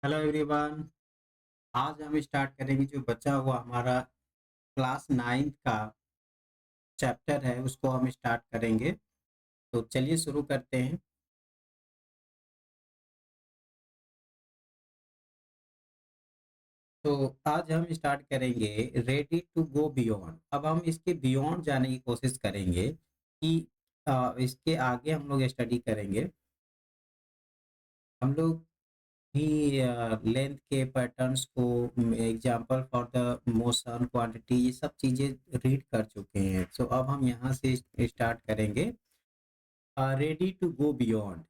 Hello everyone. आज हम start करेंगे जो बचा हुआ हमारा क्लास 9th का चैप्टर है उसको हम स्टार्ट करेंगे। तो चलिए शुरू करते हैं। तो आज हम स्टार्ट करेंगे रेडी टू गो बियॉन्ड। अब हम इसके बियॉन्ड जाने की कोशिश करेंगे कि इसके आगे हम लोग स्टडी करेंगे। हम लोग भी लेंथ के पैटर्न्स को, example for the motion quantity, ये सब चीज़ें रीड कर चुके हैं। सो अब हम यहाँ से स्टार्ट करेंगे। Ready to go beyond.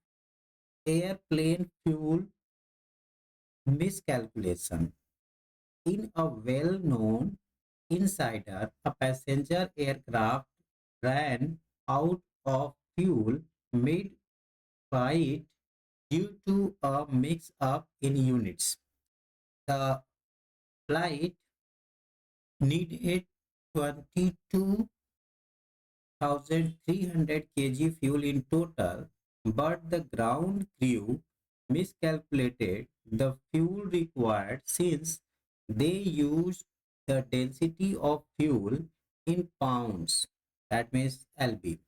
Airplane fuel miscalculation. In a well-known insider, a passenger aircraft ran out of fuel mid-flight due to a mix-up in units. The flight needed 22,300 kg fuel in total, but the ground crew miscalculated the fuel required since they used the density of fuel in pounds, that means lb,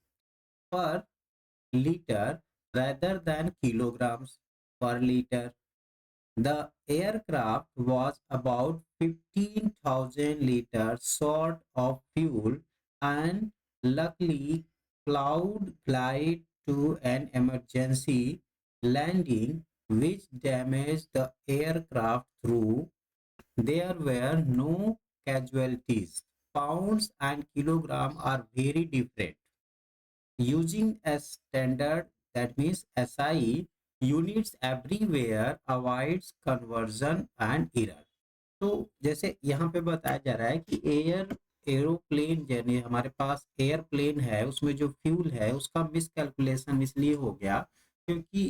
per liter rather than kilograms per liter. The aircraft was about 15,000 liters short of fuel, and luckily cloud glide to an emergency landing which damaged the aircraft through. There were no casualties. Pounds and kilogram are very different. Using a standard, that means SI, units everywhere avoids conversion and error. तो जैसे यहाँ पे बताया जा रहा है कि aeroplane, यानी हमारे पास एयरप्लेन है, उसमें जो फ्यूल है उसका मिसकैलकुलेशन इसलिए हो गया क्योंकि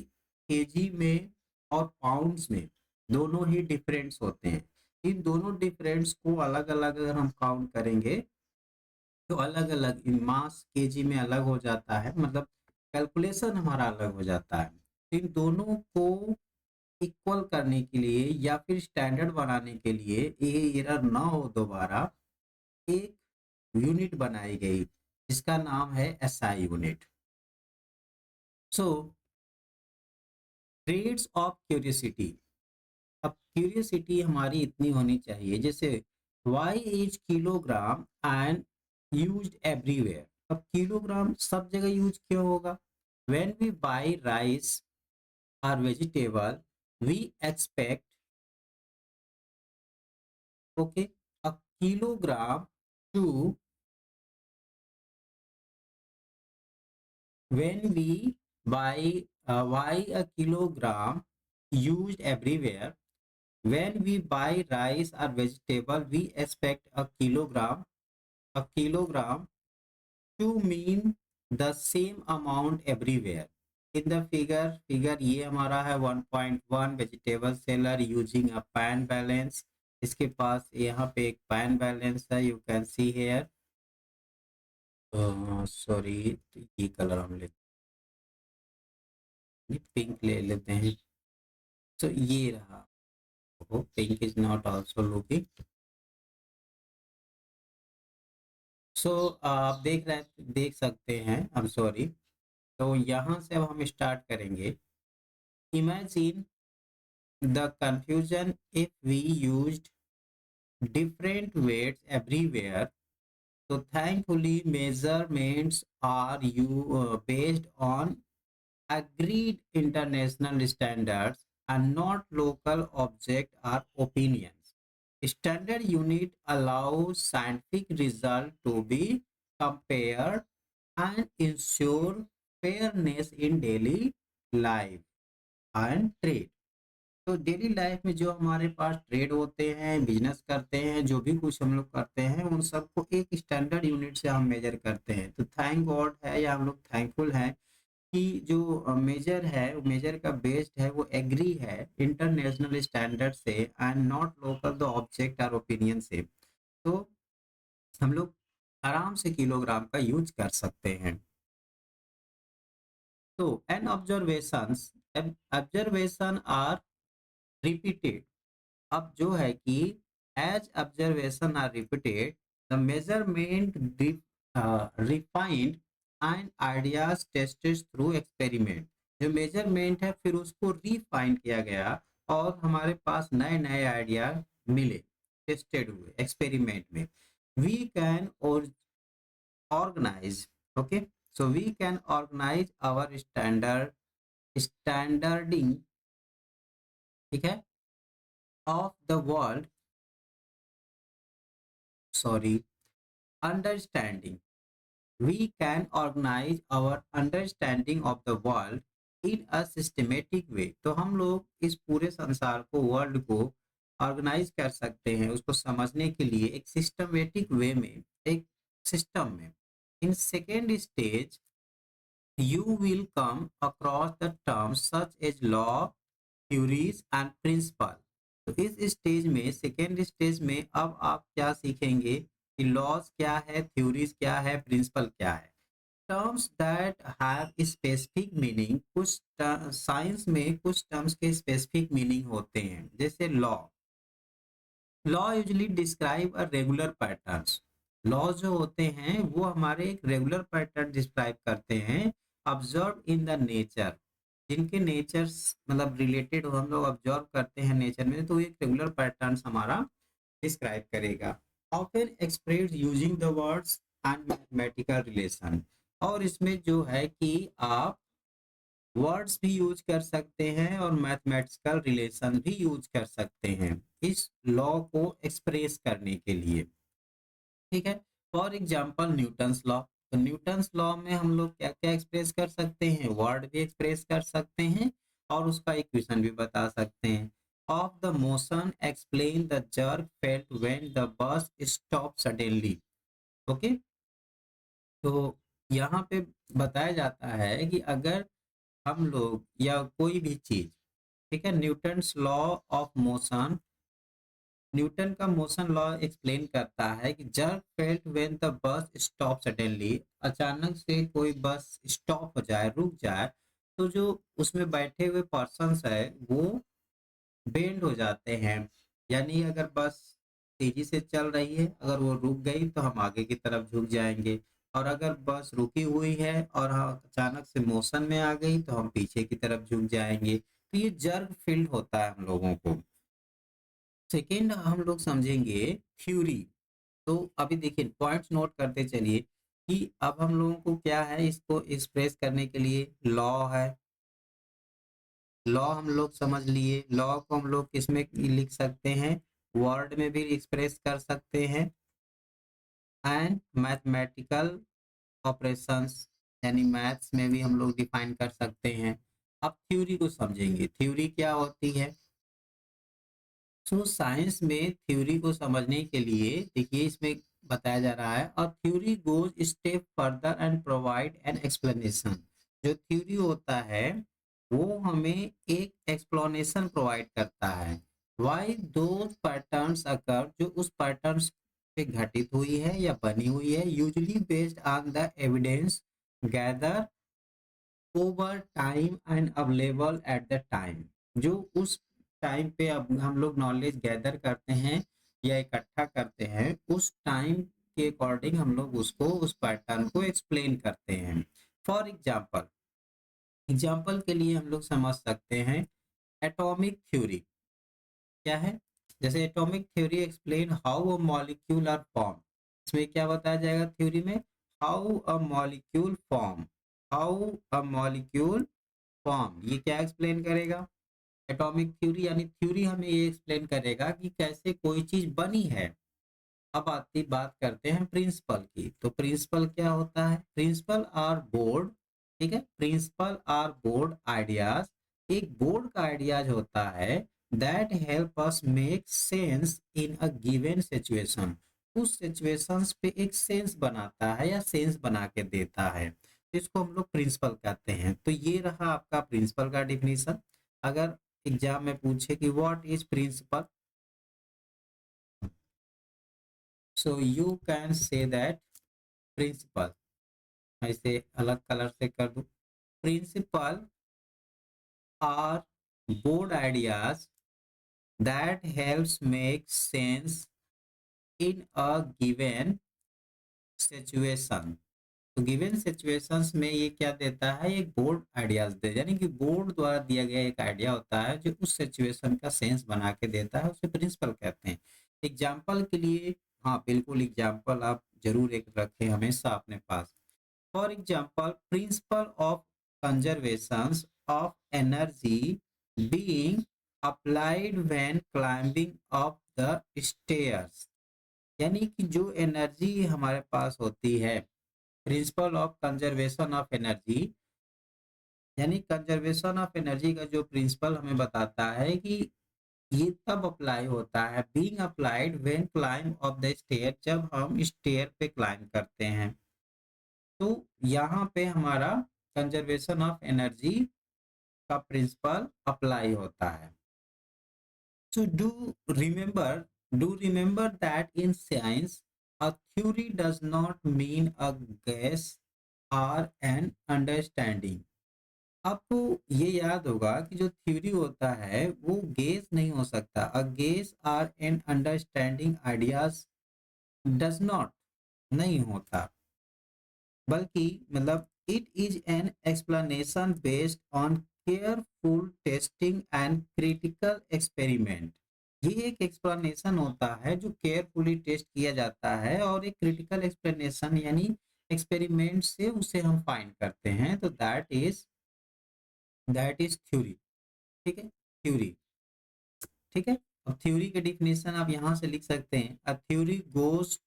केजी में और पाउंड्स में दोनों ही डिफरेंस होते हैं। इन दोनों डिफरेंस को अलग अलग अगर हम काउंट करेंगे तो अलग अलग इन मास केजी में अलग हो जाता है, मतलब कैलकुलेशन हमारा अलग हो जाता है। इन दोनों को इक्वल करने के लिए या फिर स्टैंडर्ड बनाने के लिए, ये एरर ना हो दोबारा, एक यूनिट बनाई गई जिसका नाम है SI unit. So traits of curiosity. अब क्यूरियोसिटी हमारी इतनी होनी चाहिए, जैसे why is kilogram and used everywhere. अब किलोग्राम सब जगह यूज क्यों होगा? व्हेन वी बाय राइस और vegetable we expect, okay, a kilogram to, when we buy a kilogram used everywhere, when we buy rice or vegetable we expect a kilogram to mean the same amount everywhere. In the figure ये हमारा है 1.1 vegetable seller using a pan balance. इसके पास यहाँ पे एक pan balance है, you can see here. Sorry, ये कलर हम लेते हैं, पिंक ले लेते हैं। तो ये रहा, pink is not also looking. So आप देख सकते हैं, आई एम सॉरी। तो यहाँ से अब हम स्टार्ट करेंगे। Imagine the confusion if we used different weights everywhere. So thankfully measurements are based on agreed international standards and not local object or opinions. Standard unit allows scientific result to be compared and ensure fairness in daily life and trade. तो daily life में जो हमारे पास trade होते हैं, business करते हैं, जो भी कुछ हम लोग करते हैं, उन सबको एक स्टैंडर्ड यूनिट से हम मेजर करते हैं। तो थैंक गॉड है, या हम लोग थैंकफुल हैं कि जो मेजर है, वो मेजर का बेस्ड है, वो एग्री है इंटरनेशनल स्टैंडर्ड से and not local the object और ओपिनियन से। तो हम लोग आराम से किलोग्राम का यूज कर सकते हैं। तो एन ऑब्जर्वेशन आर रिपीटेड। अब जो है कि as observation are repeated the measurement refined and ideas tested through experiment. जो मेजरमेंट है फिर उसको रिफाइन किया गया और हमारे पास नए नए आइडिया मिले, टेस्टेड हुए एक्सपेरिमेंट में। We can organize, okay, so we can organize our standarding, ठीक है, of the world, sorry, understanding, we can organize our understanding of the world in a systematic way। तो हम लोग इस पूरे संसार को, वर्ल्ड को ऑर्गेनाइज कर सकते हैं, उसको समझने के लिए एक सिस्टमेटिक वे में, एक सिस्टम में। In second stage you will come across the terms such as law, theories and principle। तो इस स्टेज में, सेकेंड स्टेज में, अब आप क्या सीखेंगे कि लॉज क्या है, थ्योरीज क्या है, प्रिंसिपल क्या है। Terms that have specific meaning. कुछ साइंस में कुछ टर्म्स के स्पेसिफिक मीनिंग होते हैं, जैसे law. Law usually describe a regular patterns. Law जो होते हैं वो हमारे एक रेगुलर पैटर्न डिस्क्राइब करते हैं, ऑब्जर्व इन द नेचर, जिनके नेचर्स मतलब रिलेटेड हम लोग ऑब्जर्व करते हैं नेचर में, तो एक रेगुलर पैटर्न हमारा डिस्क्राइब करेगा। Often express using the words and mathematical relation. और इसमें जो है कि आप वर्ड्स भी यूज कर सकते हैं और मैथमेटिकल रिलेशन भी यूज कर सकते हैं इस लॉ को एक्सप्रेस करने के लिए, ठीक है। For example Newton's law. तो न्यूटन्स लॉ में हम लोग क्या क्या एक्सप्रेस कर सकते हैं, वर्ड भी एक्सप्रेस कर सकते हैं और उसका इक्वेशन भी बता सकते हैं। Of the motion explain the jerk felt when the bus stop suddenly. Okay, तो यहाँ पे बताया जाता है कि अगर हम लोग या कोई भी चीज, ठीक है, Newton's law of motion, Newton का मोशन लॉ एक्सप्लेन करता है कि jerk felt when the bus stop suddenly. अचानक से कोई बस स्टॉप हो जाए, रुक जाए, तो जो उसमें बैठे हुए पर्सन्स है वो बेंड हो जाते हैं। यानी अगर बस तेजी से चल रही है, अगर वो रुक गई तो हम आगे की तरफ झुक जाएंगे, और अगर बस रुकी हुई है और अचानक से मोशन में आ गई तो हम पीछे की तरफ झुक जाएंगे। तो ये जर्क फील्ड होता है हम लोगों को। सेकेंड हम लोग समझेंगे थ्योरी। तो अभी देखिए पॉइंट्स नोट करते चलिए कि अब हम लोगों को क्या है, इसको एक्सप्रेस करने के लिए लॉ है। लॉ हम लोग समझ लिए, लॉ को हम लोग किस में लिख सकते हैं, वर्ड में भी एक्सप्रेस कर सकते हैं, एंड मैथमेटिकल ऑपरेशंस यानी मैथ्स में भी हम लोग डिफाइन कर सकते हैं। अब थ्योरी को समझेंगे, थ्योरी क्या होती है। सो साइंस में थ्योरी को समझने के लिए देखिए इसमें बताया जा रहा है, और theory goes step further and provide an explanation. जो थ्योरी होता है वो हमें एक एक्सप्लेनेशन प्रोवाइड करता है, व्हाई दोज पैटर्न्स अकर, जो उस पैटर्न्स पे घटित हुई है या बनी हुई है, usually based on the evidence gather over time and available at the time. जो उस टाइम पे अब हम लोग नॉलेज गैदर करते हैं या इकट्ठा करते हैं, उस टाइम के अकॉर्डिंग हम लोग उसको, उस पैटर्न को एक्सप्लेन करते हैं। फॉर एग्जाम्पल, एग्जाम्पल के लिए हम लोग समझ सकते हैं एटॉमिक थ्योरी क्या है। जैसे atomic theory explain how a molecule are form. इसमें क्या बताया जाएगा थ्योरी में, how a molecule form, how a molecule form, ये क्या एक्सप्लेन करेगा, एटॉमिक थ्योरी। यानी थ्योरी हमें ये एक्सप्लेन करेगा कि कैसे कोई चीज बनी है। अब आती बात करते हैं प्रिंसिपल की। तो प्रिंसिपल क्या होता है, प्रिंसिपल आर बोर्ड, ठीक है, प्रिंसिपल आर बोर्ड आइडियाज। एक बोर्ड का आइडियाज होता है that help us make sense in a given situation. उस सिचुएशंस पे एक सेंस बनाता है या सेंस बना के देता है, तो इसको हम लोग प्रिंसिपल कहते हैं। तो ये रहा आपका प्रिंसिपल का डिफिनीशन। अगर एग्जाम में पूछे कि what is principle, so you can say that principle, मैं इसे अलग कलर से कर दूं, principle are broad ideas that helps make sense in a given situation। तो गिवन सिचुएशंस में ये क्या देता है, एक बोर्ड आइडियाज दे, यानी कि बोर्ड द्वारा दिया गया एक आइडिया होता है जो उस सिचुएशन का सेंस बना के देता है, उसे प्रिंसिपल कहते हैं। एग्जाम्पल के लिए, हाँ बिल्कुल, एग्जाम्पल आप जरूर एक रखें हमेशा अपने पास। For example, principle of conservation of energy being applied when climbing up the stairs. यानी कि जो एनर्जी हमारे पास होती है, principle of conservation of energy, यानी कंजर्वेशन ऑफ एनर्जी का जो प्रिंसिपल हमें बताता है कि ये तब अप्लाई होता है, being applied when climb of the stair, जब हम स्टेयर पे क्लाइंब करते हैं। तो यहाँ पे हमारा कंजर्वेशन ऑफ एनर्जी का प्रिंसिपल अप्लाई होता है। So do remember that in science, a theory does not mean a guess or an understanding। आपको ये याद होगा कि जो थ्योरी होता है वो गेस नहीं हो सकता। A guess are an understanding ideas does not, नहीं होता, बल्कि मतलब it is an explanation based on careful testing and critical experiment. ये एक एक्सप्लेनेशन होता है जो केयरफुली टेस्ट किया जाता है, और एक क्रिटिकल एक्सप्लेनेशन यानी एक्सपेरिमेंट से उसे हम फाइंड करते हैं। तो दैट इज थ्योरी। ठीक है, थ्योरी। ठीक है, अब थ्योरी के डिफिनेशन आप यहाँ से लिख सकते हैं। A theory goes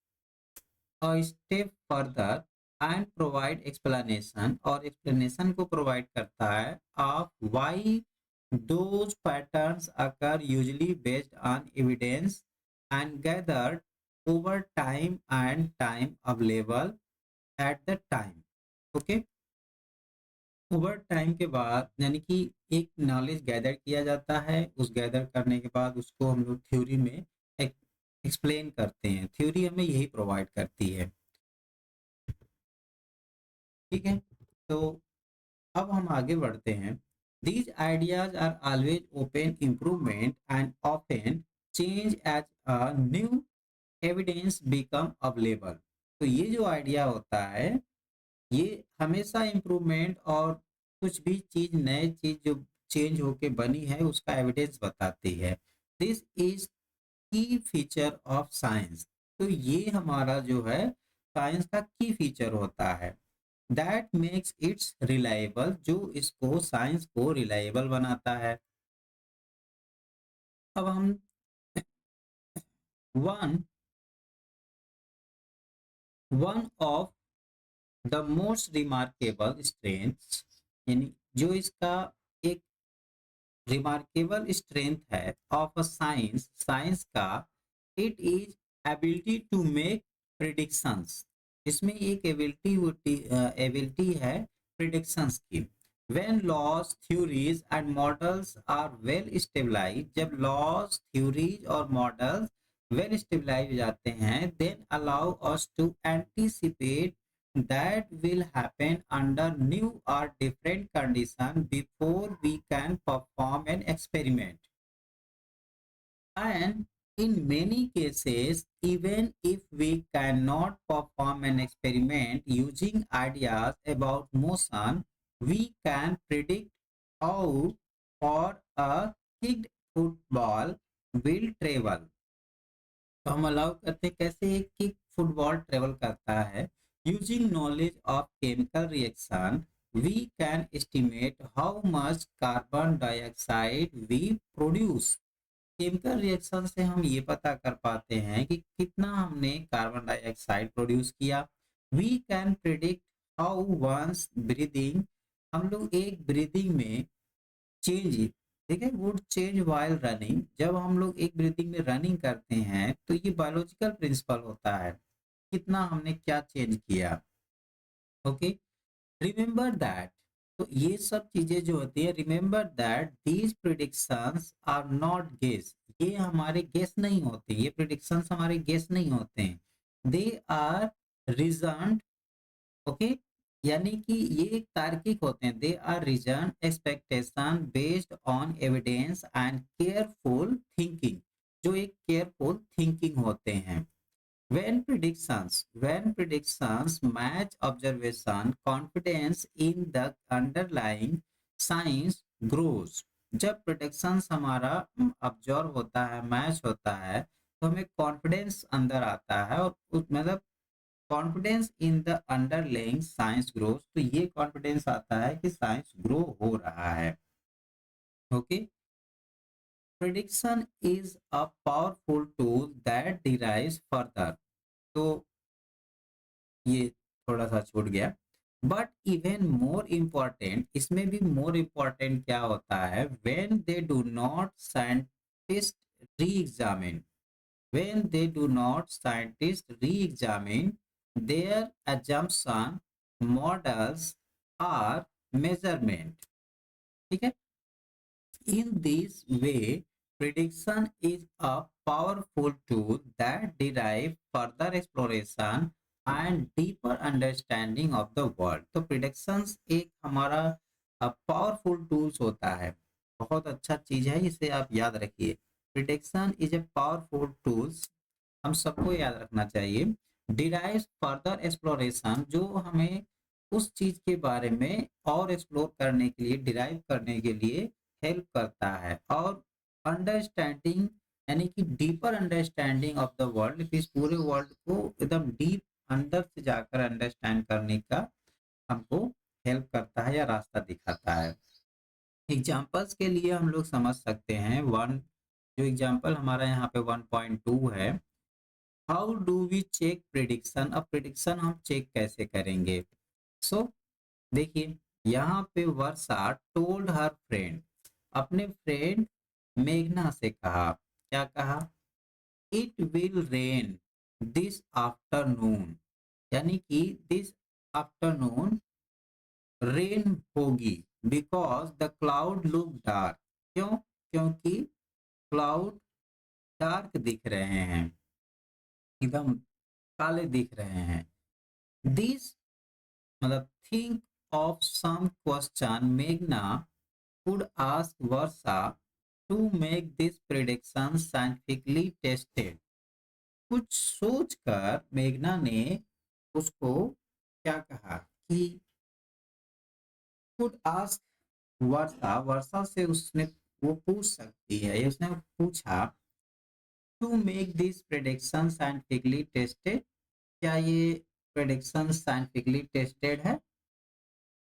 a step further and provide explanation, और एक्सप्लेनेशन को प्रोवाइड करता है of why those patterns occur, usually based on evidence and gathered over time and time available at the time. Okay, over time के बाद यानी कि एक knowledge gather किया जाता है, उस गैदर करने के बाद उसको हम लोग थ्योरी में एक्सप्लेन करते हैं। थ्योरी हमें यही प्रोवाइड करती है। ठीक है, तो अब हम आगे बढ़ते हैं। These ideas are always open improvement and often change as a new evidence become available. तो ये जो आइडिया होता है ये हमेशा इम्प्रूवमेंट और कुछ भी चीज, नए चीज जो चेंज होके बनी है उसका एविडेंस बताती है। दिस इज की फीचर ऑफ साइंस। तो ये हमारा जो है साइंस का की फीचर होता है। दैट मेक्स इट्स रिलायबल, जो इसको साइंस को रिलायबल बनाता है। अब हम one one of the most remarkable strengths, यानी जो इसका एक रिमार्केबल स्ट्रेंथ है ऑफ अ साइंस, साइंस का, it is ability to make predictions. इसमें एक एबिलिटी है प्रिडिक्शंस की। When laws, theories and models are well stabilized, जब लॉज, थ्योरीज और मॉडल्स वेल स्टेबलाइज हो जाते हैं, then allow us to anticipate that will happen under new or different condition before we can perform an experiment. And in many cases, even if we cannot perform an experiment using ideas about motion, we can predict how far a kicked football will travel। तो हम allow करते हैं कैसे एक kick football travel करता है। Using knowledge of chemical reaction we can estimate how much carbon dioxide we produce. Chemical reaction से हम ये पता कर पाते हैं कि कितना हमने कार्बन डाइऑक्साइड प्रोड्यूस किया। We can predict how once breathing, हम लोग एक ब्रीदिंग में चेंज, ठीक है, वुड चेंज वाइल रनिंग, जब हम लोग एक ब्रीथिंग में रनिंग करते हैं तो ये बायोलॉजिकल प्रिंसिपल होता है, कितना हमने क्या चेंज किया। ओके, रिमेंबर दैट, तो ये सब चीजें जो होती है, remember that these predictions are not guess, ये हमारे गेस नहीं होते, ये प्रिडिक्शंस हमारे गेस नहीं होते हैं। दे आर रीजन, ओके, यानी कि ये एक तार्किक होते हैं। They are reason expectation based on evidence and careful thinking, जो एक केयरफुल थिंकिंग होते हैं। when predictions match observation, confidence in the underlying science grows। जब predictions हमारा ऑब्जर्व होता है, मैच होता है, तो हमें कॉन्फिडेंस अंदर आता है और मतलब confidence in the underlying science growth, तो ये कॉन्फिडेंस आता है कि साइंस ग्रो हो रहा है। Okay, prediction is a powerful tool that derives further. तो ये थोड़ा सा छूट गया। बट इवन मोर इम्पॉर्टेंट, इसमें भी मोर इम्पॉर्टेंट क्या होता है, when they do not scientist री examine, when they do not scientists re-examine their assumption, models or measurement। ठीक है, in this way prediction is a powerful tool that derive further exploration and deeper understanding of the world। तो predictions एक हमारा powerful tools होता है, बहुत अच्छा चीज है, इसे आप याद रखिए। Prediction is a powerful tools, हम सबको याद रखना चाहिए। डिराइव फर्दर एक्सप्लोरेशन, जो हमें उस चीज के बारे में और एक्सप्लोर करने के लिए, डिराइव करने के लिए हेल्प करता है। और अंडरस्टैंडिंग, यानी कि deeper understanding of the world, इस पूरे वर्ल्ड को एकदम डीप अंदर से जाकर अंडरस्टैंड करने का हमको हेल्प करता है या रास्ता दिखाता है। एग्जाम्पल्स के लिए हम लोग समझ सकते हैं, वन जो एग्जाम्पल हमारा यहाँ पे 1.2 है, how do we check prediction. अब प्रिडिक्शन हम चेक कैसे करेंगे? सो देखिए, यहाँ पे वर्षा टोल्ड हर फ्रेंड, अपने फ्रेंड मेघना से कहा, क्या कहा? It will rain this afternoon, यानी कि दिस आफ्टरनून रेन होगी, because the cloud look dark. क्यों? क्योंकि क्लाउड डार्क दिख रहे हैं, एकदम काले दिख रहे हैं। दिस मतलब थिंक ऑफ सम क्वेश्चन मेघना could ask Versa to make this prediction scientifically tested। कुछ सोचकर मेघना ने उसको क्या कहा कि could ask वर्षा, वर्षा से उसने वो पूछ सकती है, या उसने पूछा to make this prediction scientifically tested, क्या ये prediction scientifically tested है?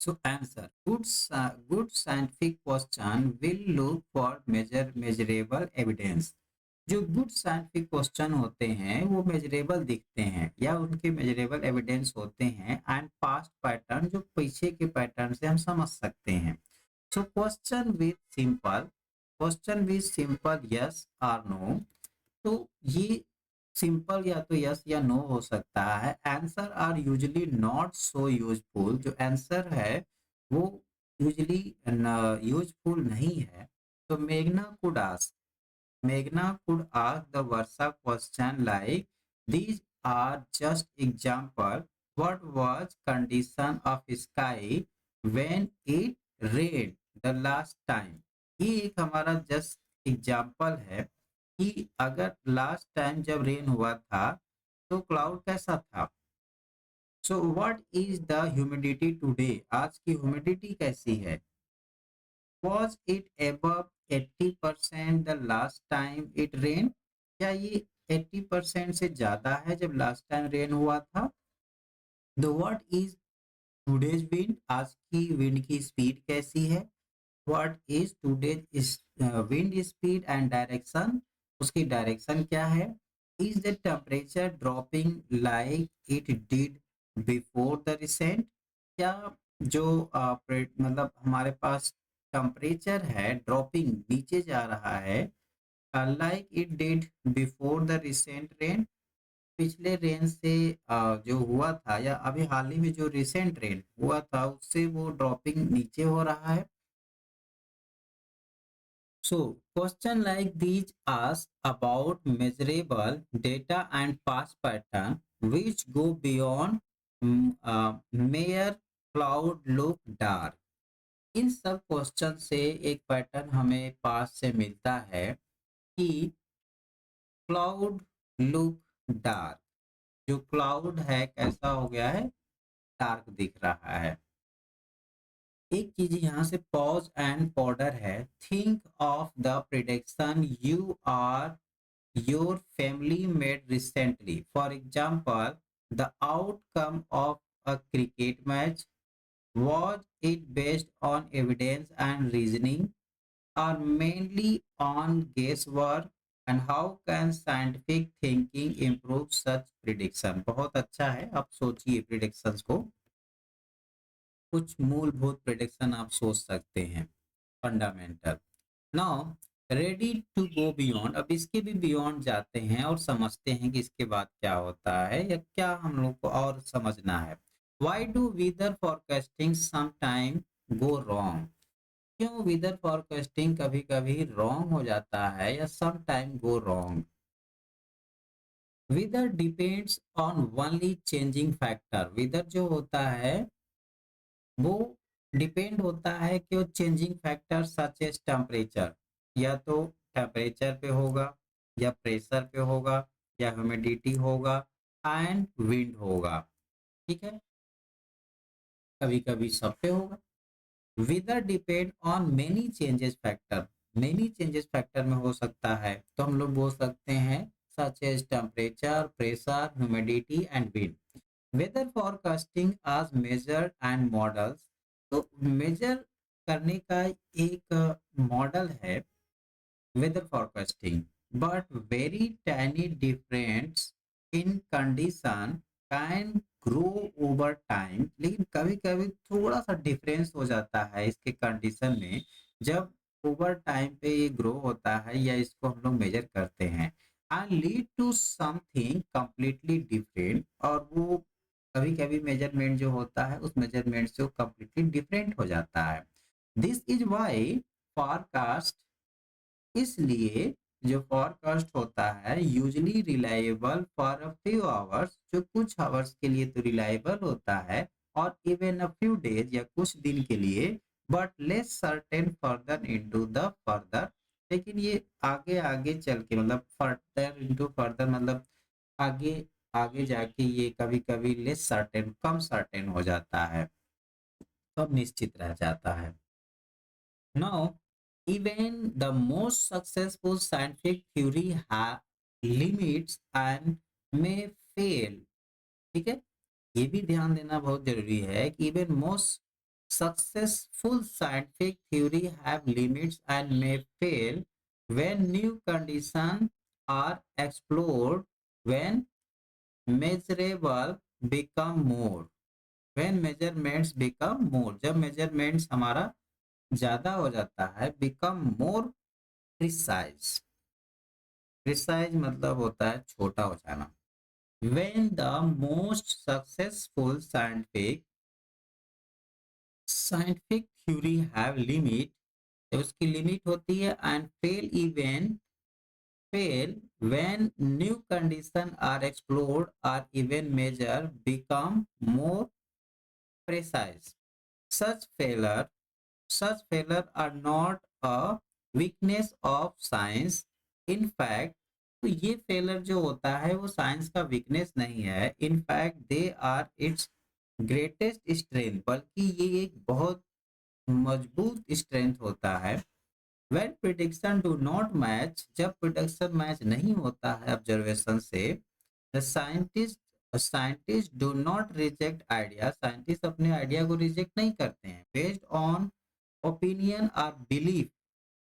So answer, good scientific question will look for measurable evidence। जो गुड साइंटिफिक क्वेश्चन होते हैं वो मेजरेबल दिखते हैं या उनके मेजरेबल एविडेंस होते हैं, एंड पास्ट पैटर्न, जो पीछे के पैटर्न से हम समझ सकते हैं। So question with simple yes और नो, तो ये सिंपल या तो यस या नो हो सकता है। Answer are usually not so useful, जो आंसर है वो यूजली यूजफुल नहीं है। तो Meghna could ask the Versa question like, these are just example, what was condition of sky when it rained the last time। ये एक हमारा just example है कि अगर लास्ट टाइम जब रेन हुआ था तो क्लाउड कैसा था। So what is the humidity today, आज की ह्यूमिडिटी कैसी है। Was it above 80% the last time it rained, क्या ये 80% से ज्यादा है जब लास्ट टाइम रेन हुआ था। The what is today's wind, आज की विंड की स्पीड कैसी है। What is today's wind speed and direction, उसकी डायरेक्शन क्या है। Is the temperature dropping like it did before the recent, क्या जो मतलब हमारे पास टेम्परेचर है ड्रॉपिंग नीचे जा रहा है, like it did before the recent rain, पिछले रेन से जो हुआ था या अभी हाल ही में जो रिसेंट रेन हुआ था उससे वो ड्रॉपिंग नीचे हो रहा है। So question like these ask about measurable data and past pattern which go beyond mere cloud look dark. इन सब क्वेश्चन से एक पैटर्न हमें पास से मिलता है कि क्लाउड लुक डार्क, जो क्लाउड है कैसा हो गया है, डार्क दिख रहा है। एक चीज यहाँ से पॉज एंड पॉडर है। Think of the prediction you are your family made recently. For example, the outcome of a cricket match, was it based on evidence and reasoning or mainly on guesswork, and how can scientific thinking improve such prediction? बहुत अच्छा है, आप सोचिए predictions को। कुछ मूलभूत prediction आप सोच सकते हैं, fundamental. Now ready to go beyond, अब इसके भी बियॉन्ड जाते हैं और समझते हैं कि इसके बाद क्या होता है या क्या हम लोग को और समझना है। Why do weather forecasting sometime go wrong? क्यों वेदर फॉरकास्टिंग कभी कभी रॉन्ग हो जाता है या sometime go wrong? Weather depends on only changing factor. Weather जो होता है वो डिपेंड होता है कि वो changing factor such as temperature, या तो टेम्परेचर पे होगा या प्रेशर पे होगा या ह्यूमिडिटी होगा एंड विंड होगा। ठीक है, कभी कभी सब पे होगा। Weather depend on many changes factor, many changes factor में हो सकता है, तो हम लोग बोल सकते हैं such as temperature, pressure, humidity and wind. Weather forecasting आज मेजर्ड एंड मॉडल्स, तो मेजर करने का एक मॉडल है weather forecasting, but very tiny difference in condition can grow over time. लेकिन कभी कभी थोड़ा सा डिफरेंस हो जाता है इसके कंडीशन में, जब ओवर टाइम पे ये ग्रो होता है या इसको हम लोग मेजर करते हैं and lead to something completely different, और वो कभी कभी मेजरमेंट जो होता है उस मेजरमेंट से वो कंप्लीटली डिफरेंट हो जाता है। दिस इज वाई फॉरकास्ट, इसलिए जो फॉरकास्ट होता है usually reliable for a few hours, जो कुछ आवर्स के लिए तो रिलायबल होता है, और इवन अ फ्यू डेज या कुछ दिन के लिए, but less certain further into the further. लेकिन ये आगे आगे चल के मतलब फर्दर इनटू फर्दर मतलब आगे आगे जाके ये कभी कभी लेस सर्टेन, कम सर्टेन हो जाता है, कम निश्चित रह जाता है। Now, even the most successful scientific theory have limits and may fail। ठीक है, ये भी ध्यान देना बहुत जरूरी है कि even most successful scientific theory have limits and may fail when new conditions are explored, when measurable become more, when measurements become more, जब measurements हमारा ज्यादा हो जाता है, बिकम मोर प्रिसाइज। प्रिसाइज मतलब होता है छोटा हो जाना। When the most successful scientific theory have limit, जब उसकी लिमिट होती है, and fail even fail when new condition are explored are even measure become more precise. Such failure Such failure are not a weakness of science. In fact, तो ये failure जो होता है वो साइंस का वीकनेस नहीं है, in fact they are its greatest strength, बल्कि ये एक बहुत मजबूत स्ट्रेंथ होता है। When prediction do not match, जब प्रिडिक्शन मैच नहीं होता है ऑब्जर्वेशन से, the scientists do not reject idea, scientist अपने आइडिया को रिजेक्ट नहीं करते हैं बेस्ड ऑन ओपिनियन और बिलीफ।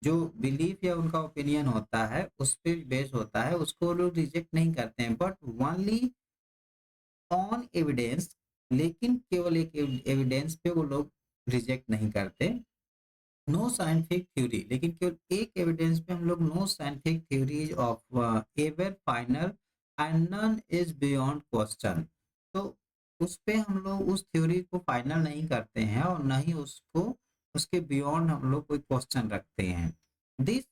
जो बिलीफ या उनका ओपिनियन होता है उस पर बेस होता है, उसको लोग रिजेक्ट नहीं करते हैं, बट ओनली ऑन एविडेंस। लेकिन केवल एक एविडेंस पे वो लोग रिजेक्ट नहीं करते। नो साइंटिफिक थ्योरी, लेकिन केवल एक एविडेंस पे हम लोग no scientific theories of ever final and none is beyond question, तो उस पे हम लोग उस थ्योरी को फाइनल नहीं करते हैं और न ही उसको उसके बियॉन्ड हम लोग कोई क्वेश्चन रखते हैं। This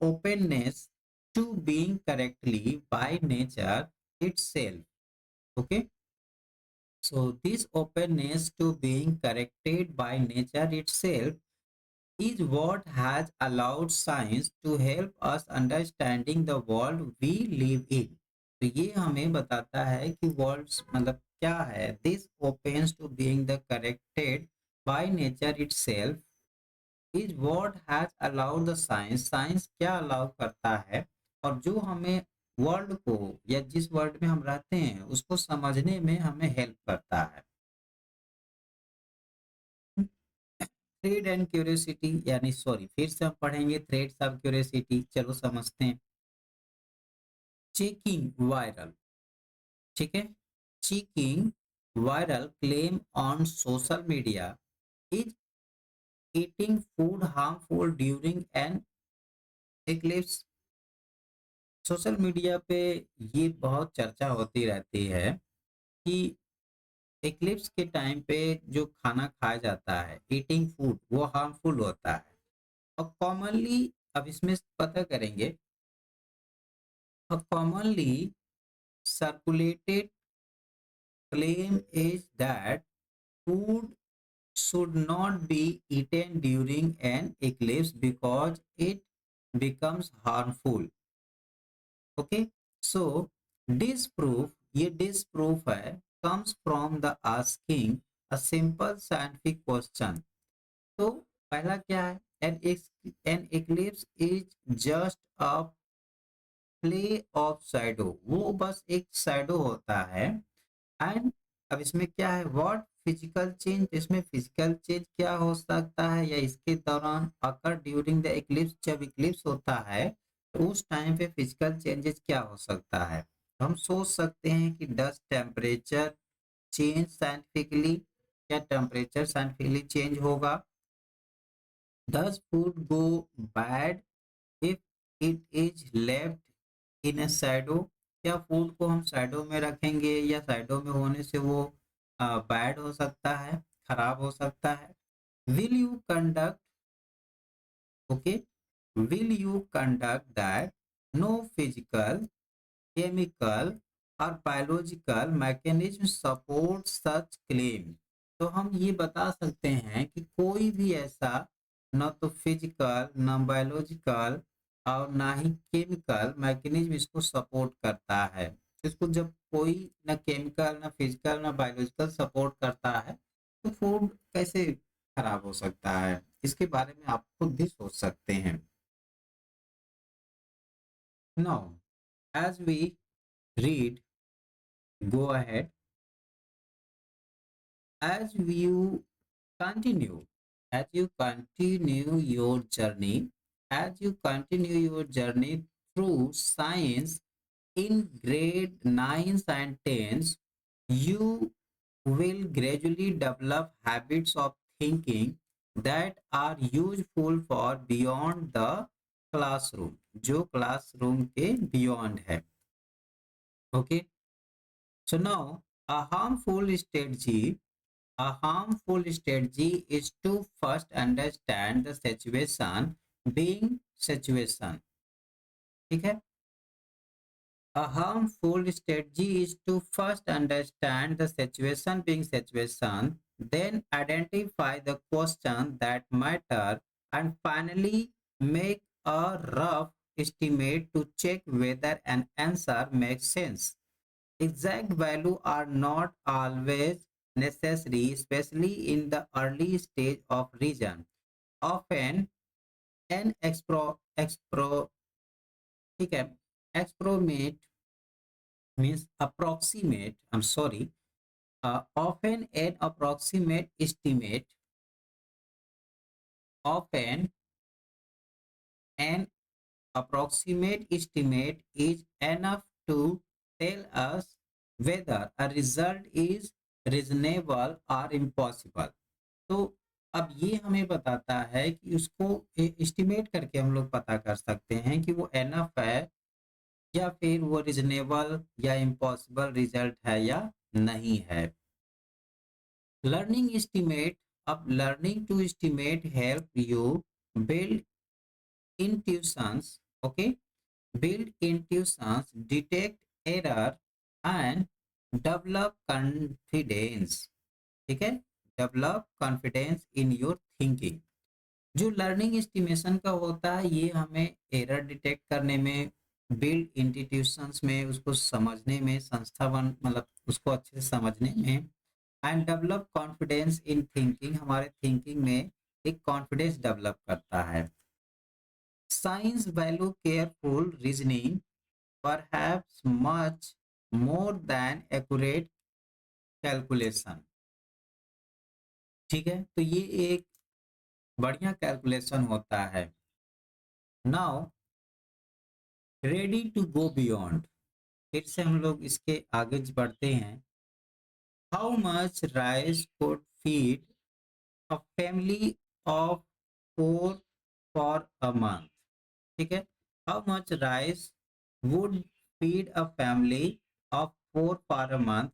openness to being correctly by nature itself, okay, So this openness to being corrected by nature itself is what has allowed science to help us understanding the world we live in. तो ये हमें बताता है कि world मतलब क्या है. This openness to being the corrected by nature itself is what has allowed the science. Science क्या अलाउ करता है और जो हमें वर्ल्ड को या जिस वर्ल्ड में हम रहते हैं उसको समझने में हमें हेल्प करता है. थ्रेड एंड क्यूरियोसिटी यानी सॉरी फिर से हम पढ़ेंगे थ्रेड्स ऑफ क्यूरियोसिटी. चलो समझते हैं. Checking viral. ठीक है. Checking viral claim on social media is eating food harmful during an eclipse. Social media पे ये बहुत चर्चा होती रहती है कि एक्लिप्स के टाइम पे जो खाना खाया जाता है ईटिंग फूड वो हार्मफुल होता है. और कॉमनली अब इसमें पता करेंगे. A commonly circulated claim is that food should not be eaten during an eclipse because it becomes harmful. Okay, so disproof, ये disproof है, comes from the asking a simple scientific question. तो पहला क्या है? An eclipse is just a play of shadow. वो बस एक shadow होता है. एंड अब इसमें क्या है? What physical change. इसमें फिजिकल चेंज क्या हो सकता है या इसके दौरान अकर ड्यूरिंग द इक्लिप्स. जब इक्लिप्स होता है तो उस टाइम पे फिजिकल चेंजेस क्या हो सकता है? तो हम सोच सकते हैं कि डस्ट टेम्परेचर चेंज साइंटिफिकली. क्या टेम्परेचर साइंटिफिकली चेंज होगा? Does food go bad if it is left in a shadow. क्या फूड को हम शैडो में रखेंगे या शैडो में होने से वो बैड हो सकता है, खराब हो सकता है? Will you conduct. Okay, will you conduct that no physical chemical और biological mechanism support such claim. तो हम ये बता सकते हैं कि कोई भी ऐसा न तो फिजिकल न बायोलॉजिकल और ना ही केमिकल मैकेनिज्म इसको सपोर्ट करता है. इसको जब कोई न केमिकल न फिजिकल न बायोलॉजिकल सपोर्ट करता है तो फूड कैसे खराब हो सकता है? इसके बारे में आप खुद भी सोच सकते हैं. Now as we read, go ahead. As you continue, as you continue your journey, as you continue your journey through science in grade 9s and 10s, you will gradually develop habits of thinking that are useful for beyond the classroom. जो classroom के beyond है. Okay, so now a harmful strategy A harmful strategy is to first understand the situation being situation. ठीक है. A harmful strategy is to first understand the situation being situation, then identify the question that matter, and finally make a rough estimate to check whether an answer makes sense. Exact value are not always necessary, especially in the early stage of region. Often, an ठीक है, experiment means approximate. I'm sorry. Often an approximate estimate. Often an approximate estimate is enough to tell us whether a result is reasonable or impossible. तो अब ये हमें बताता है कि उसको एस्टिमेट करके हम लोग पता कर सकते हैं कि वो एनफ है या फिर वो रीजनेबल या इम्पॉसिबल रिजल्ट है या नहीं है. Learning estimate. अब learning to estimate help you build intuitions. Okay, build intuitions, detect error, and develop confidence, ठीक है, develop confidence in your thinking. जो लर्निंग एस्टिमेशन का होता है ये हमें एरर डिटेक्ट करने में, बिल्ड इंस्टीट्यूशंस में उसको समझने में, संस्था बन मतलब उसको अच्छे से समझने में, and develop confidence in thinking, हमारे थिंकिंग में एक कॉन्फिडेंस डेवलप करता है। Science value careful reasoning perhaps much more than accurate calculation, ठीक है, तो ये एक बढ़िया कैलकुलेशन होता है। Now ready to go beyond, फिर से हम लोग इसके आगे बढ़ते हैं। How much rice could feed a family of 4 for a month, ठीक है, how much rice would feed a family of 4 for a month.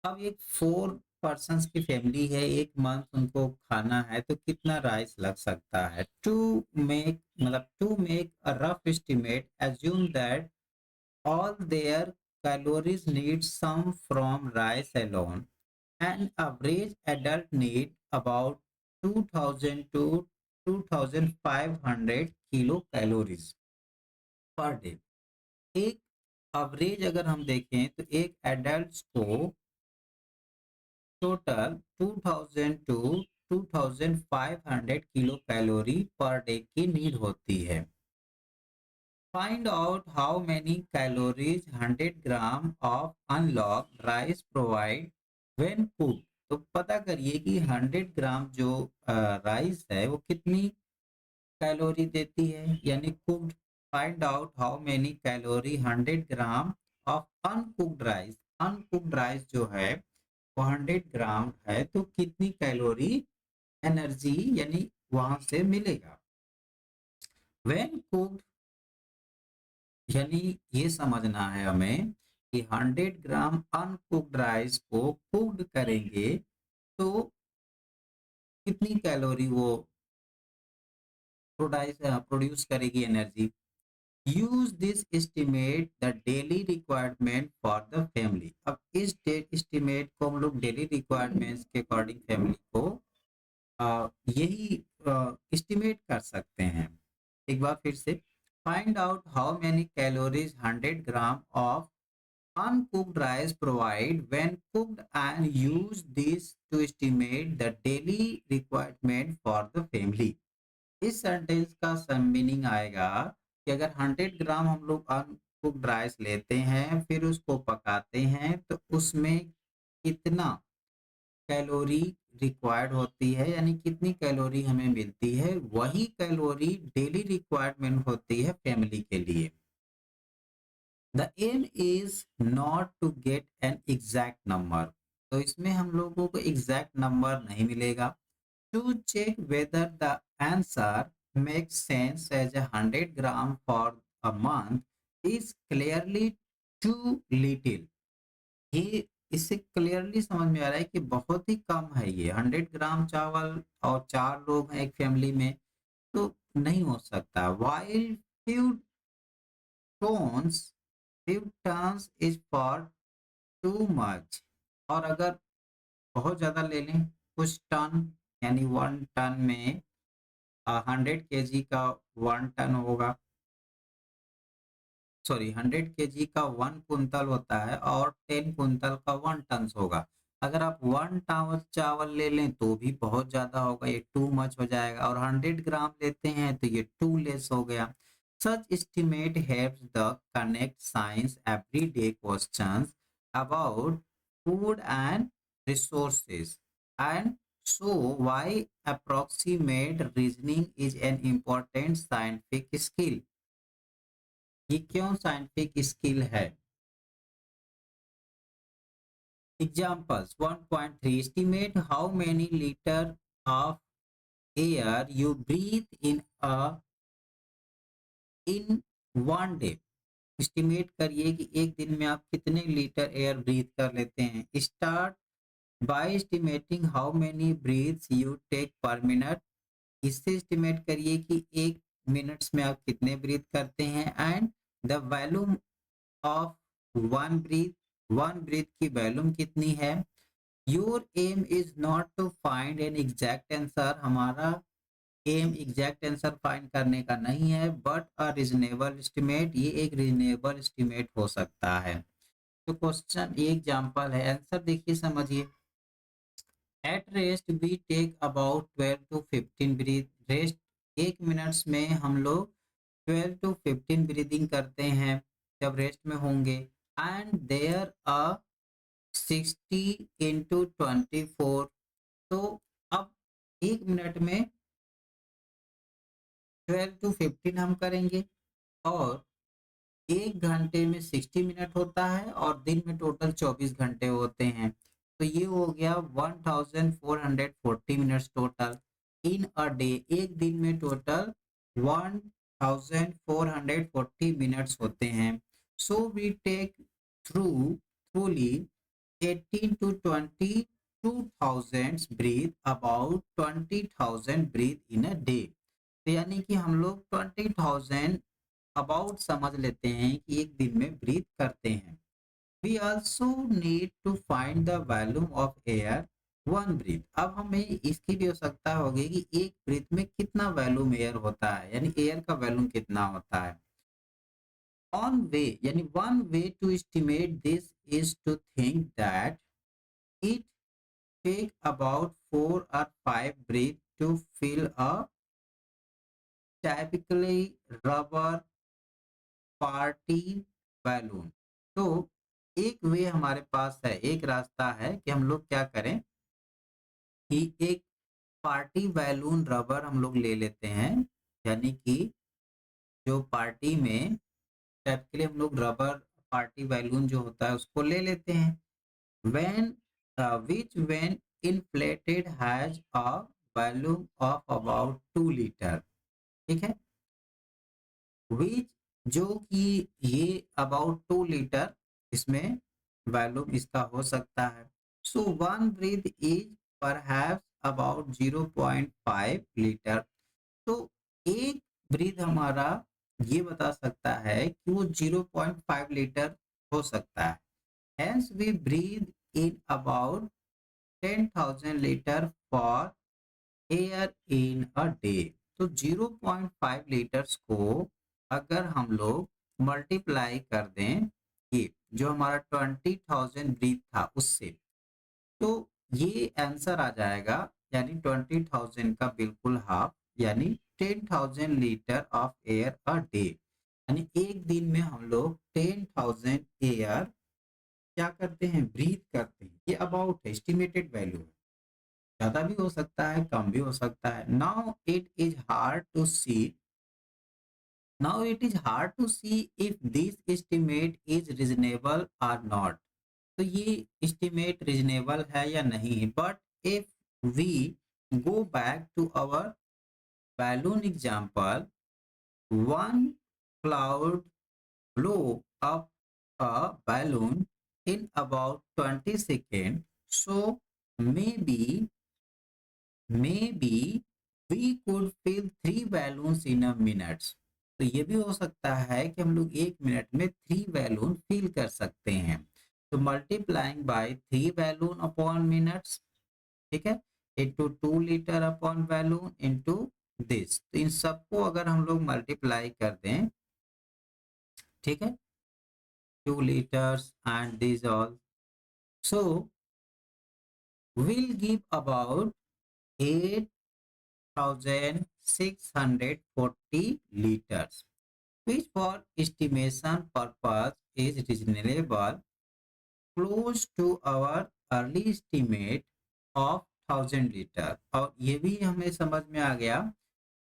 अब एक 4 पर्सन्स की फैमिली है, एक मंथ उनको खाना है, तो कितना राइस लग सकता है। To make a rough estimate assume that all their calories need some from rice alone. An average adult need about 2000 to 2500 kilo calories per day. एक एवरेज अगर हम देखें तो एक एडल्ट को total 2000 to 2500 kilo calorie per day की need होती है। Find out how many calories 100 gram of unlocked rice provide when cooked। तो पता करिए कि 100 ग्राम जो राइस है वो कितनी कैलोरी देती है, यानी cooked. Find out how many calorie 100 gram of uncooked rice, uncooked rice जो है वो 100 ग्राम है, तो कितनी कैलोरी एनर्जी यानी वहां से मिलेगा। व्हेन कुक्ड यानी ये समझना है हमें कि 100 ग्राम अनकुक्ड राइस को कुक्ड करेंगे तो कितनी कैलोरी वो प्रोड्यूस करेगी energy. Use this estimate the daily requirement for the family. अब इस एस्टिमेट को हम लोग डेली रिक्वायरमेंट्स के अकॉर्डिंग फैमिली को यही एस्टिमेट कर सकते हैं। एक बार फिर से, find out how many calories 100 gram of uncooked rice provide when cooked and use this to estimate the daily requirement for the family। इस सेंटेंस का मीनिंग आएगा कि अगर 100 ग्राम हम लोग अनकुक्ड राइस लेते हैं फिर उसको पकाते हैं तो उसमें कितना कैलोरी रिक्वायर्ड होती है, यानी कितनी कैलोरी हमें मिलती है, वही कैलोरी डेली रिक्वायरमेंट होती है फैमिली के लिए। The aim is not to get an exact number, तो इसमें हम लोगों को एग्जैक्ट नंबर नहीं मिलेगा। To check whether the answer makes sense as 100 gram for a month is clearly too little. ये इससे क्लियरली समझ में आ रहा है कि बहुत ही कम है ये 100 ग्राम चावल, और 4 लोग हैं एक फैमिली में, तो नहीं हो सकता। While few tons few turns is far too much, और अगर बहुत ज्यादा ले लें कुछ टन, यानी 1 टन में 100 kg का 1 टन होगा, सॉरी 100 kg का 1 कुंतल होता है और 10 कुंतल का 1 टन होगा। अगर आप 1 टन चावल ले लें तो भी बहुत ज्यादा होगा, ये टू मच हो जाएगा, और 100 ग्राम लेते हैं तो ये टू लेस हो गया। Such estimate helps the connect science everyday questions about food and resources and so why approximate reasoning is an important scientific skill। ये क्यों साइंटिफिक स्किल है। Examples 1.3 estimate how many liter of air you breathe in 1 day। Estimate करिए कि एक दिन में आप कितने लीटर एयर ब्रीथ कर लेते हैं। Start by estimating how many breaths you take per minute. इससे एस्टिमेट करिए कि एक मिनट्स में आप कितने ब्रीथ करते हैं। And the volume of one breath one breath की वॉल्यूम कितनी है। Your aim is not to find an exact answer, हमारा एम एग्जैक्ट आंसर फाइंड करने का नहीं है, बट अ रीजनेबल एस्टिमेट, ये एक रीजनेबल एस्टिमेट हो सकता है। तो क्वेश्चन ये एग्जांपल है, आंसर देखिए समझिए। At rest we take about 12 to 15 breath, rest 1 minutes में हम लोग 12 to 15 ब्रीदिंग करते हैं जब रेस्ट में होंगे। एंड देयर अ 60 into 24, तो अब 1 मिनट में 12 to 15 हम करेंगे, और 1 घंटे में 60 मिनट होता है, और दिन में टोटल 24 घंटे होते हैं। तो ये हो गया 1440 minutes total in a day, एक दिन में टोटल 1440 मिनट्स होते हैं। So we take truly 18 to 22,000 breath, about 20,000 breath in a day. तो यानी कि हम लोग 20,000 अबाउट समझ लेते हैं कि एक दिन में ब्रीथ करते हैं। We also need to find the volume of air one breath, अब हमें इसकी भी आवश्यकता होगी कि एक ब्रीथ में कितना वॉल्यूम एयर होता है, यानी एयर का वॉल्यूम कितना होता है। ऑन वे यानी one way to estimate this is to think that it take about 4 or 5 breath to fill a typically rubber party balloon. तो एक वे हमारे पास है, एक रास्ता है कि हम लोग क्या करें कि एक पार्टी बैलून रबर हम लोग ले लेते हैं, यानी कि जो पार्टी में टाइपिकली हम लोग रबर पार्टी बैलून जो होता है उसको ले लेते हैं। When which when inflated has a volume of about 2 litre, ठीक है, विच जो कि ये अबाउट 2 लीटर इसमें वॉल्यूम इसका हो सकता है। So one breath is perhaps about 0.5 litre, तो एक ब्रीथ हमारा ये बता सकता है कि वो 0.5 लीटर हो सकता है। Hence we breathe in about 10,000 litre for air in a day. तो 0.5 लीटर्स को अगर हम लोग मल्टीप्लाई कर दें ये जो हमारा 20,000 ब्रीथ था उससे, तो ये आंसर आ जाएगा, यानी 20,000 का बिल्कुल हाफ, यानी 10,000 litre of air a day, यानी एक दिन में हम लोग 10,000 एयर क्या करते हैं, ब्रीथ करते हैं। ये अबाउट एस्टिमेटेड वैल्यू है, ज्यादा भी हो सकता है कम भी हो सकता है। Now it is hard to see, now it is hard to see if this estimate is reasonable और नॉट, तो ये एस्टिमेट रीजनेबल है या नहीं। But if we go back to our balloon example, one could blow up a balloon in about 20 seconds, so maybe maybe we could fill 3 balloons in a minute, तो ये भी हो सकता है कि हम लोग 1 मिनट में 3 बैलून फिल कर सकते हैं। तो multiplying by 3 balloon upon minutes, ठीक है, into 2 litre upon balloon into this, तो इन सबको अगर हम लोग मल्टीप्लाई कर दें, ठीक है, 2 liters and these all, so will give about 8,640 liters, which for estimation purpose is reasonable, close to our early estimate of 1,000 litre. और ये भी हमें समझ में आ गया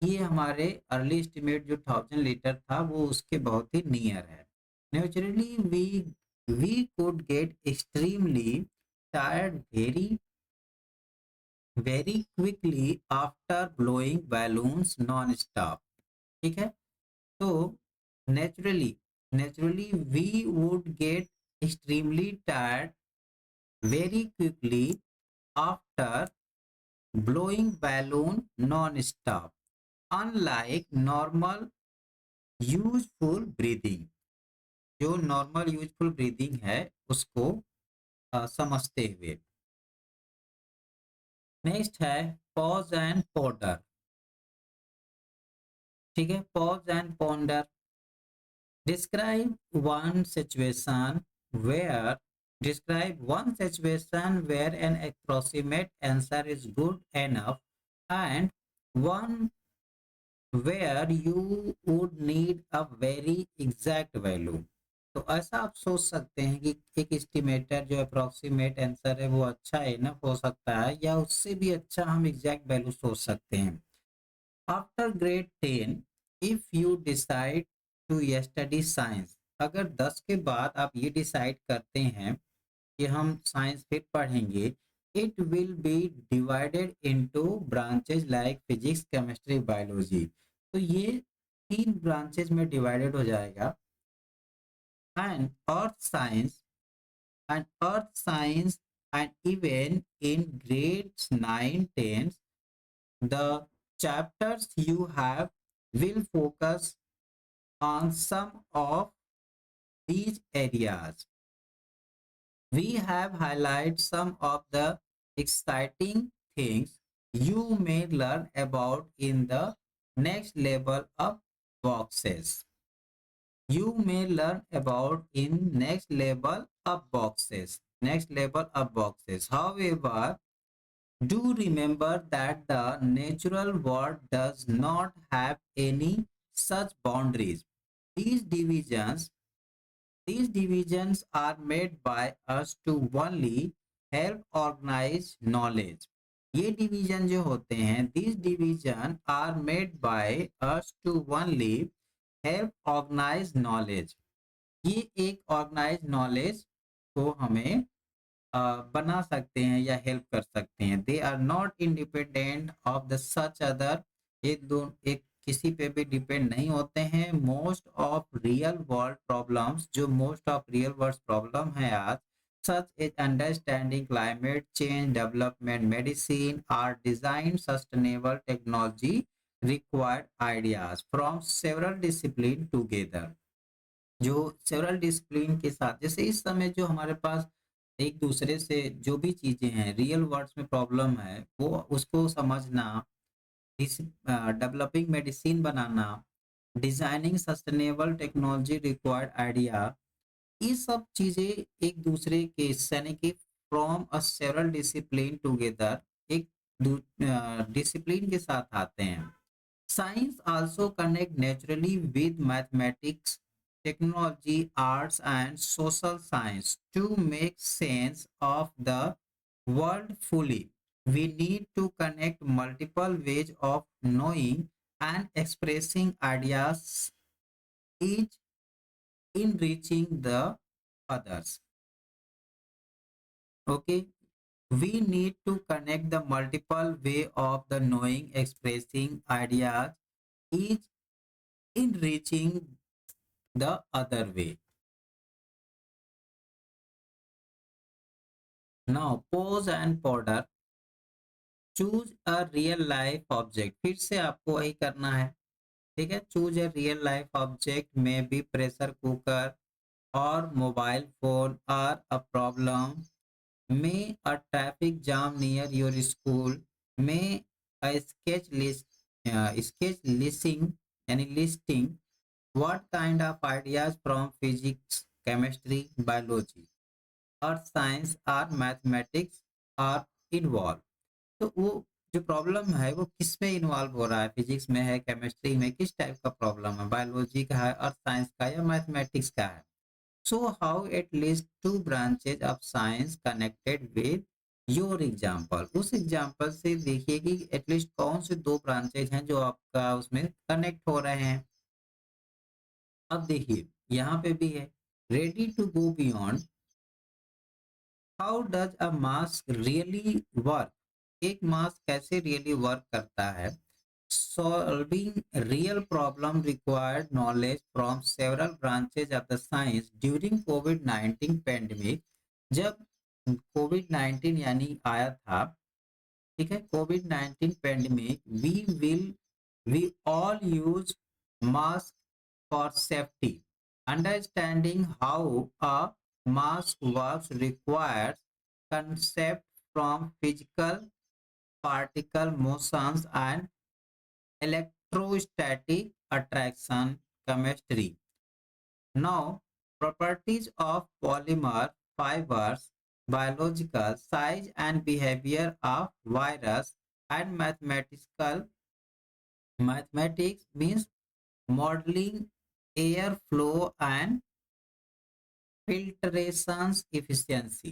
कि ये हमारे अर्ली एस्टिमेट जो 1,000 लीटर था वो उसके बहुत ही नियर है। Naturally we could get extremely tired very quickly after blowing balloons nonstop, ठीक है। तो naturally naturally we would get extremely tired very quickly after blowing balloon non-stop, unlike normal useful breathing, जो normal useful breathing है उसको समझते हुए। Next है pause and ponder. ठीक है, pause and ponder. Describe one situation where describe one situation where an approximate answer is good enough and one where you would need a very exact value. तो ऐसा आप सोच सकते हैं कि एक एस्टिमेटर जो अप्रोक्सीमेट आंसर है वो अच्छा इनफ हो सकता है, या उससे भी अच्छा हम एग्जैक्ट वैल्यू सोच सकते हैं। After grade 10 if you decide to study science, अगर 10 के बाद आप ये डिसाइड करते हैं कि हम साइंस फिर पढ़ेंगे, it will be divided into branches like physics, chemistry, biology. तो ये 3 ब्रांचेज में डिवाइडेड हो जाएगा। And earth science and even in grades 9 10, the chapters you have will focus on some of these areas. We have highlighted some of the exciting things you may learn about in the next level of boxes. You may learn about in next level of boxes. Next level of boxes. However, do remember that the natural world does not have any such boundaries. These divisions, these divisions are made by us to only help organize knowledge. ये division जो होते हैं, these division are made by us to only help organize knowledge. ये एक organise knowledge को हमें बना सकते हैं या हेल्प कर सकते हैं। They are not independent of the such other, एक किसी पे भी डिपेंड नहीं होते हैं। Most of real world problems, जो most of real world problem है आज, such as understanding climate change, development, medicine, or design sustainable technology required ideas from several discipline together. जो सेवरल डिसिप्लिन के साथ, जैसे इस समय जो हमारे पास एक दूसरे से जो भी चीजें हैं रियल वर्ड्स में प्रॉब्लम है, वो उसको समझना, इस डेवलपिंग मेडिसिन बनाना, designing sustainable technology required idea, ये सब चीजें एक दूसरे के यानी कि from a several discipline together, एक डिसिप्लिन के साथ आते हैं। Science also connect naturally with mathematics, technology, arts, and social science to make sense of the world fully. We need to connect multiple ways of knowing and expressing ideas, each enriching the others. Okay, we need to connect the multiple way of the knowing, expressing ideas, each enriching the other way. Now pause and ponder. Choose a real life object, फिर से आपको वही करना है। ठीक है, choose a real life object में भी प्रेशर कुकर और मोबाइल फोन और अ प्रॉब्लम में a traffic jam near your school में अ स्केच लिस्टिंग यानी listing what kind of ideas from physics, chemistry, biology, earth science और mathematics are involve. तो वो जो प्रॉब्लम है वो किस में इन्वॉल्व हो रहा है, फिजिक्स में है, केमिस्ट्री में, किस टाइप का प्रॉब्लम है, बायोलॉजी का है, अर्थ साइंस का या मैथमेटिक्स का है। So how at least 2 branches of science connected with your example. उस एग्जाम्पल से देखिए कि एटलीस्ट कौन से 2 ब्रांचेज हैं जो आपका उसमें कनेक्ट हो रहे हैं। अब देखिए यहाँ पे भी है, ready to go beyond, how does a mask really work, एक मास्क कैसे रियली वर्क करता है। Solving real problem required knowledge from several branches of the science during कोविड-19 पेंडेमिक। जब कोविड-19 यानी आया था, ठीक है, कोविड-19 pandemic, we all use mask for safety, understanding how a mass works requires concept from physical particle motions and electrostatic attraction chemistry. Now, properties of polymer fibers, biological size and behavior of virus, and mathematics means modeling airflow and filtrations efficiency.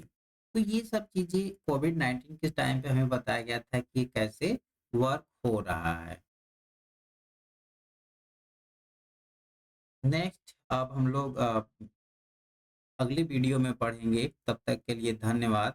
तो ये सब चीजें Covid 19 के time पे हमें बताया गया था कि कैसे वर्क हो रहा है। नेक्स्ट अब हम लोग अगली वीडियो में पढ़ेंगे। तब तक के लिए धन्यवाद।